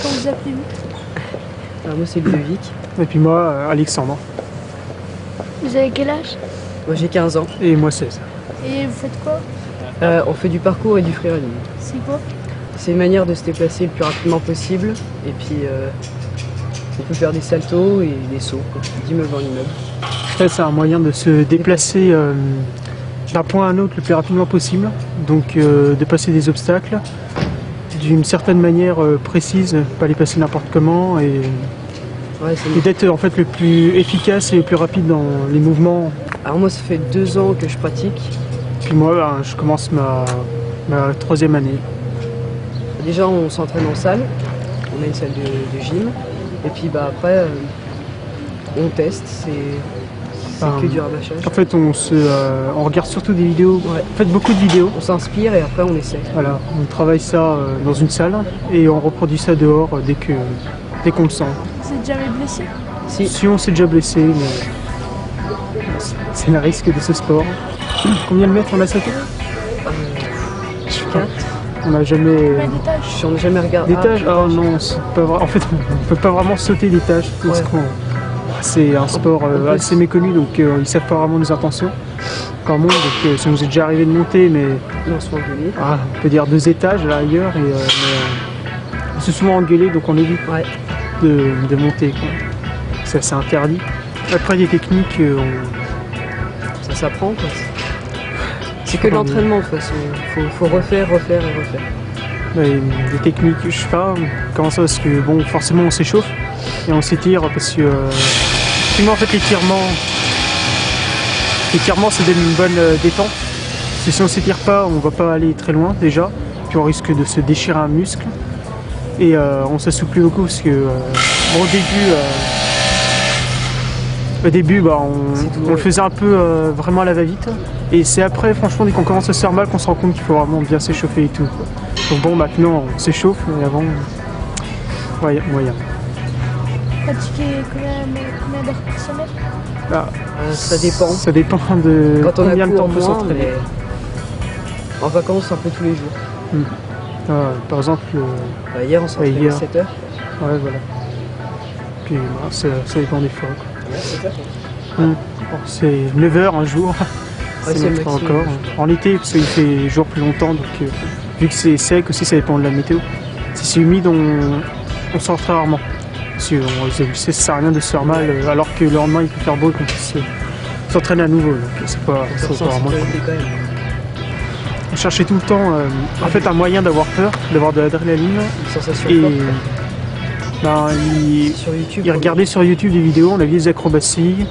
Comment vous appelez-vous? Alors moi c'est Ludovic. Et puis moi, Alexandre. Vous avez quel âge? Moi j'ai 15 ans. Et moi 16. Et vous faites quoi? On fait du parcours et du freerunning. C'est quoi? C'est une manière de se déplacer le plus rapidement possible. Et puis on peut faire des saltos et des sauts d'immeuble en immeuble. Après, c'est un moyen de se déplacer d'un point à un autre le plus rapidement possible. Donc de passer des obstacles d'une certaine manière précise, pas les passer n'importe comment et d'être en fait le plus efficace et le plus rapide dans les mouvements. Alors moi ça fait 2 ans que je pratique. Puis moi je commence ma 3e année. Déjà on s'entraîne en salle, on a une salle de gym. Et puis après on teste, c'est que du rabâchage. En fait on regarde surtout des vidéos, en fait beaucoup de vidéos. On s'inspire et après on essaie. Voilà, on travaille ça dans une salle et on reproduit ça dehors dès qu'on le sent. Vous êtes jamais blessé? Si on s'est déjà blessé, mais c'est le risque de ce sport. Combien de mètres on a sauté? 4. On n'a jamais... Combien d'étages? On n'a jamais regardé. D'étages? Ah non, c'est pas vrai. En fait, on peut pas vraiment sauter d'étages. C'est un sport assez méconnu, donc ils savent pas vraiment nos intentions. Quand on monte, donc ça nous est déjà arrivé de monter, mais on se fait engueuler. On peut dire 2 étages là ailleurs, et on s'est souvent engueulé, donc on évite de monter. Ça c'est interdit. Après des techniques, ça s'apprend quoi. C'est que l'entraînement de toute façon. Faut refaire. Des techniques, je sais pas comment ça, parce que bon, forcément on s'échauffe et on s'étire parce que en fait l'étirement ça donne une bonne détente. Parce que si on s'étire pas, on va pas aller très loin déjà, puis on risque de se déchirer un muscle et on s'assouplit beaucoup parce que au début on le faisait un peu vraiment à la va-vite, et c'est après franchement dès qu'on commence à se faire mal qu'on se rend compte qu'il faut vraiment bien s'échauffer et tout quoi. Donc bon, maintenant on s'échauffe, mais avant moyen. Pratiquer combien d'heures par semaine? Ça dépend. Ça dépend de combien de temps on peut s'entraîner. En vacances un peu tous les jours. Par exemple hier on s'entraînait à 7 heures. Ouais voilà. Puis ça dépend des fois quoi. C'est 9 heures un jour. C'est le encore. En été, parce qu'il fait jour plus longtemps, donc vu que c'est sec aussi, ça dépend de la météo. Si c'est humide, on sort très rarement. Parce que ça sert à rien de se faire mal, alors que le lendemain il peut faire beau et qu'on puisse s'entraîner à nouveau. Donc c'est pas vraiment cool. On cherchait tout le temps en fait un moyen d'avoir peur, d'avoir de l'adrénaline. Et il regardait sur YouTube des vidéos, on a vu des acrobaties.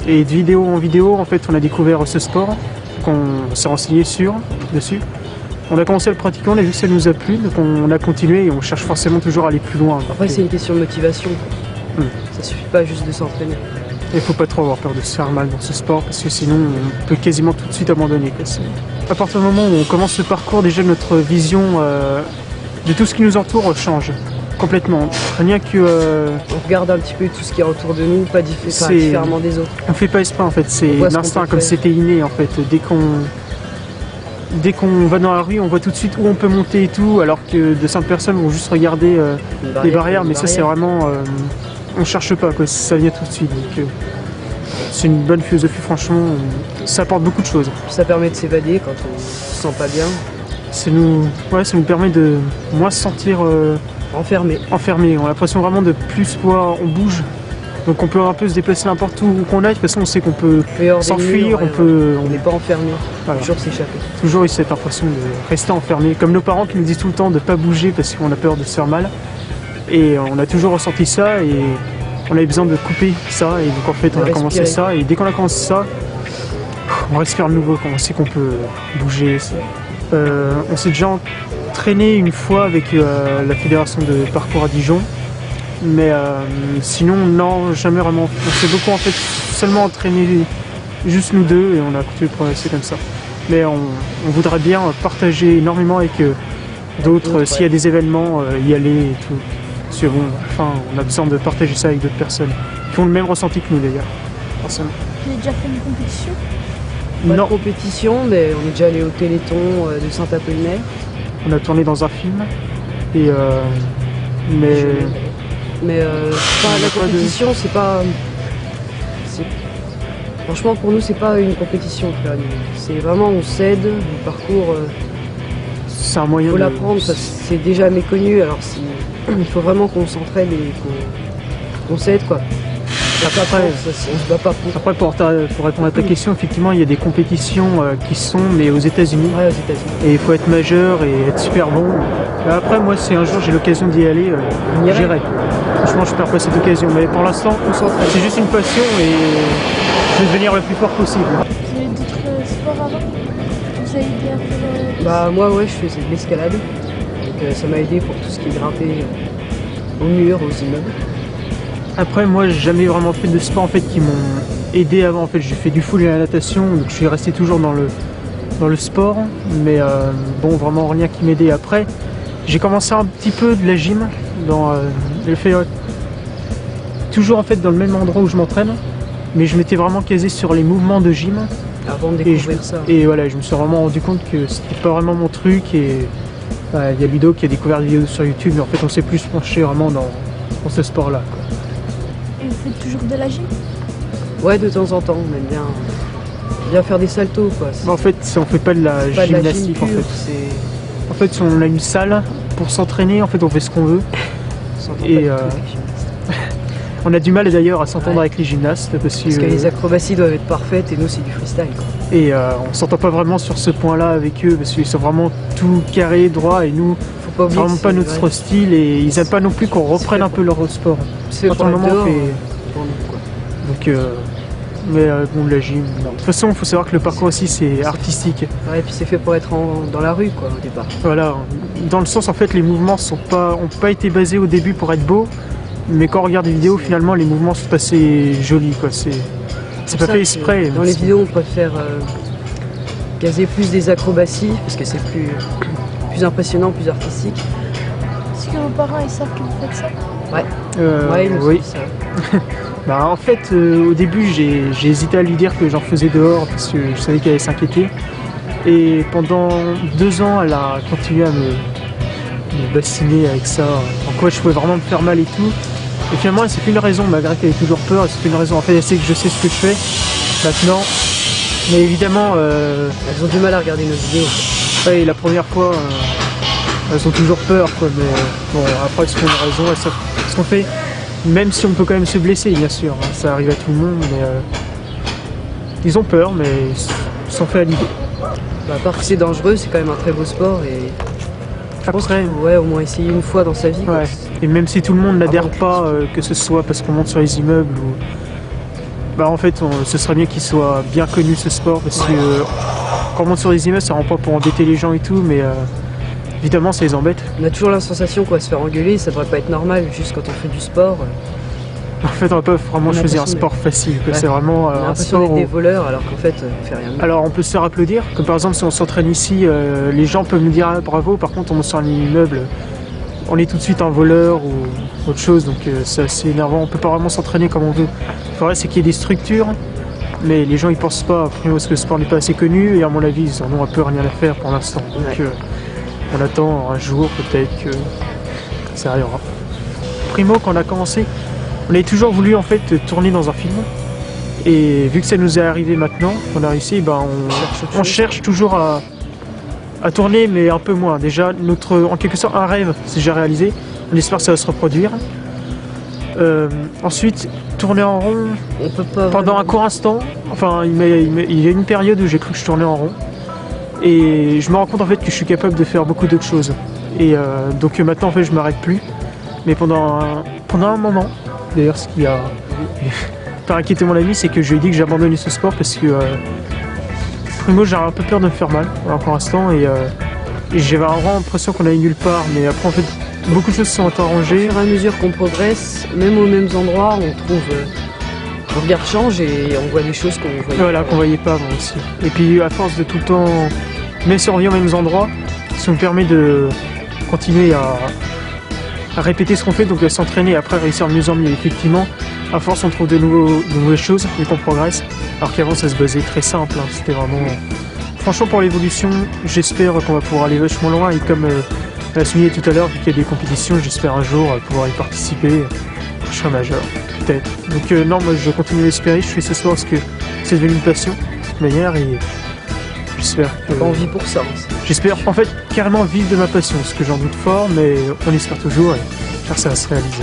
Et de vidéo en vidéo, en fait, on a découvert ce sport, donc on s'est renseigné dessus. On a commencé à le pratiquer, on a vu que ça nous a plu, donc on a continué et on cherche forcément toujours à aller plus loin. Après, c'est une question de motivation. Ça suffit pas juste de s'entraîner. Il faut pas trop avoir peur de se faire mal dans ce sport, parce que sinon on peut quasiment tout de suite abandonner. À partir du moment où on commence ce parcours, déjà notre vision de tout ce qui nous entoure change. Complètement. Rien que... on regarde un petit peu tout ce qui est autour de nous, pas différemment des autres. On fait pas exprès en fait, c'est l'instinct comme c'était inné en fait. Dès qu'on va dans la rue, on voit tout de suite où on peut monter et tout, alors que de simples personnes vont juste regarder les barrières, mais ça c'est vraiment... on cherche pas quoi, ça vient tout de suite. Donc c'est une bonne philosophie franchement, ça apporte beaucoup de choses. Ça permet de s'évader quand on se sent pas bien. Ça nous permet de moins se sentir... Enfermé. On a l'impression vraiment de plus pouvoir, on bouge, donc on peut un peu se déplacer n'importe où qu'on aille. De toute façon, on sait qu'on peut s'enfuir, on n'est pas enfermé. Voilà. Toujours s'échapper. Toujours eu cette impression de rester enfermé, comme nos parents qui nous disent tout le temps de ne pas bouger parce qu'on a peur de se faire mal. Et on a toujours ressenti ça et on avait besoin de couper ça. Et donc en fait, on a commencé ça. Et dès qu'on a commencé ça, on respire de nouveau. On sait qu'on peut bouger. On s'est déjà entraîné une fois avec la fédération de parcours à Dijon, mais sinon non, jamais vraiment. On s'est beaucoup en fait seulement entraîné juste nous deux et on a continué de progresser comme ça. Mais on voudrait bien partager énormément avec d'autres, s'il y a des événements, y aller et tout. Parce que bon, enfin, on a besoin de partager ça avec d'autres personnes qui ont le même ressenti que nous d'ailleurs. Forcément. Vous avez déjà fait une compétition? Pas de compétition, mais on est déjà allé au Téléthon de Saint-Apollinaire. On a tourné dans un film et mais la compétition, c'est pas... Franchement, pour nous, c'est pas une compétition. C'est vraiment, on s'aide, le parcours... c'est un moyen faut l'apprendre, c'est déjà méconnu, alors il faut vraiment qu'on s'entraide et qu'on s'aide, quoi. Après, on se bat pas pour. Après, pour répondre à ta question, effectivement, il y a des compétitions qui sont, mais aux États-Unis. Ouais, aux États-Unis. Et il faut être majeur et être super bon. Mais après, moi, si un jour j'ai l'occasion d'y aller, j'irai. Franchement, je perds pas cette occasion. Mais pour l'instant, c'est juste une passion et je vais devenir le plus fort possible. Vous avez d'autres sports avant? Vous avez aidé à faire... Bah, moi, ouais, je faisais de l'escalade. Donc, ça m'a aidé pour tout ce qui est grimper aux murs, aux immeubles. Après, moi, j'ai jamais vraiment fait de sport en fait qui m'ont aidé avant. En fait, j'ai fait du foot et la natation, donc je suis resté toujours dans le sport, mais bon, vraiment rien qui m'aidait. Après, j'ai commencé un petit peu de la gym, j'ai fait toujours en fait dans le même endroit où je m'entraîne, mais je m'étais vraiment casé sur les mouvements de gym. Avant de découvrir ça. Et voilà, je me suis vraiment rendu compte que c'était pas vraiment mon truc. Et il y a Ludo qui a découvert des vidéos sur YouTube, mais en fait, on s'est plus penché vraiment dans ce sport-là. Et vous faites toujours de la gym? Ouais, de temps en temps, on aime bien faire des saltos, quoi. En fait, on fait pas de la gymnastique. Pas de la gym pure, en fait, on a une salle pour s'entraîner. En fait, on fait ce qu'on veut. Et on a du mal d'ailleurs à s'entendre avec les gymnastes parce que les acrobaties doivent être parfaites et nous c'est du freestyle, quoi. Et on s'entend pas vraiment sur ce point-là avec eux parce qu'ils sont vraiment tout carré, droit, et nous c'est vraiment pas notre style, et ils aiment pas non plus qu'on reprenne un peu leur sport. C'est pour le moment donc mais bon, la gym, non. De toute façon, il faut savoir que le parcours aussi c'est artistique. Ouais, et puis c'est fait pour être dans la rue, quoi, au départ. Voilà, dans le sens en fait les mouvements ont pas été basés au début pour être beaux, mais quand on regarde des vidéos, finalement les mouvements sont assez jolis, quoi. C'est pas fait exprès. Dans les vidéos, on préfère caser plus des acrobaties parce que c'est plus impressionnant, plus artistique. Est-ce que vos parents ils savent que vous faites ça? Ouais. Oui. Bah, en fait, au début, j'ai hésité à lui dire que j'en faisais dehors parce que je savais qu'elle allait s'inquiéter. Et pendant 2 ans, elle a continué à me bassiner avec ça. En quoi je pouvais vraiment me faire mal et tout. Et finalement, c'est plus une raison, malgré qu'elle ait toujours peur, c'est plus une raison. En fait, elle sait que je sais ce que je fais maintenant. Mais évidemment... elles ont du mal à regarder nos vidéos. Ouais, la première fois, elles ont toujours peur, quoi. Mais bon, après, c'est une raison, elles savent ce qu'on fait. Même si on peut quand même se blesser, bien sûr. Hein, ça arrive à tout le monde, mais... ils ont peur, mais ils sont fait à l'idée. Bah, à part que c'est dangereux, c'est quand même un très beau sport et... Je pense qu'il faut au moins essayer une fois dans sa vie. Ouais. Et même si tout le monde n'adhère pas, que ce soit parce qu'on monte sur les immeubles ou... Bah en fait, ce serait bien qu'il soit bien connu ce sport parce que quand on monte sur les immeubles, ça rend pas pour embêter les gens et tout, mais évidemment ça les embête. On a toujours la sensation qu'on va se faire engueuler, ça devrait pas être normal, juste quand on fait du sport. En fait, on va pas vraiment choisir un sport facile, que c'est vraiment un sport d'être des voleurs alors qu'en fait, on fait rien de mal. Alors on peut se faire applaudir, comme par exemple si on s'entraîne ici, les gens peuvent nous dire ah, bravo, par contre on monte sur un immeuble, on est tout de suite un voleur ou autre chose, donc c'est assez énervant, on peut pas vraiment s'entraîner comme on veut. Le faudrait c'est qu'il y ait des structures, mais les gens ils pensent pas, primo parce que le sport n'est pas assez connu, et à mon avis ils en ont un peu rien à faire pour l'instant. Donc on attend un jour peut-être que ça arrivera. Primo, quand on a commencé, on avait toujours voulu en fait tourner dans un film, et vu que ça nous est arrivé maintenant, qu'on a réussi, ben on cherche toujours à tourner, mais un peu moins. Déjà, en quelque sorte, un rêve c'est déjà réalisé, on espère que ça va se reproduire. Ensuite, tourner en rond, on peut pas pendant un court instant, enfin il y a une période où j'ai cru que je tournais en rond, et je me rends compte en fait que je suis capable de faire beaucoup d'autres choses. Et donc maintenant en fait je m'arrête plus, mais pendant un moment, d'ailleurs, ce qui a pas inquiété mon ami, c'est que je lui ai dit que j'abandonnais ce sport parce que primo j'ai un peu peur de me faire mal pour l'instant, et j'avais vraiment l'impression qu'on allait nulle part, mais après en fait beaucoup de choses se sont arrangées. Au fur et à mesure qu'on progresse, même aux mêmes endroits, on trouve le regard change et on voit des choses qu'on voyait voilà, qu'on voyait pas avant aussi. Et puis à force de tout le temps, même si on revient aux mêmes endroits, ça nous permet de continuer à répéter ce qu'on fait, donc à s'entraîner et après réussir de mieux en mieux. Effectivement, à force on trouve de nouvelles choses et qu'on progresse, alors qu'avant ça se basait très simple, hein. C'était vraiment... Franchement pour l'évolution, j'espère qu'on va pouvoir aller vachement loin, et comme On l'a souligné tout à l'heure, vu qu'il y a des compétitions, j'espère un jour pouvoir y participer. Je serai majeur, peut-être. Donc non, moi je continue à espérer, je fais ce sport parce que c'est devenu une passion, de toute manière, et j'espère que... T'as envie pour ça aussi. J'espère en fait carrément vivre de ma passion, ce que j'en doute fort, mais on espère toujours et j'espère que ça va se réaliser.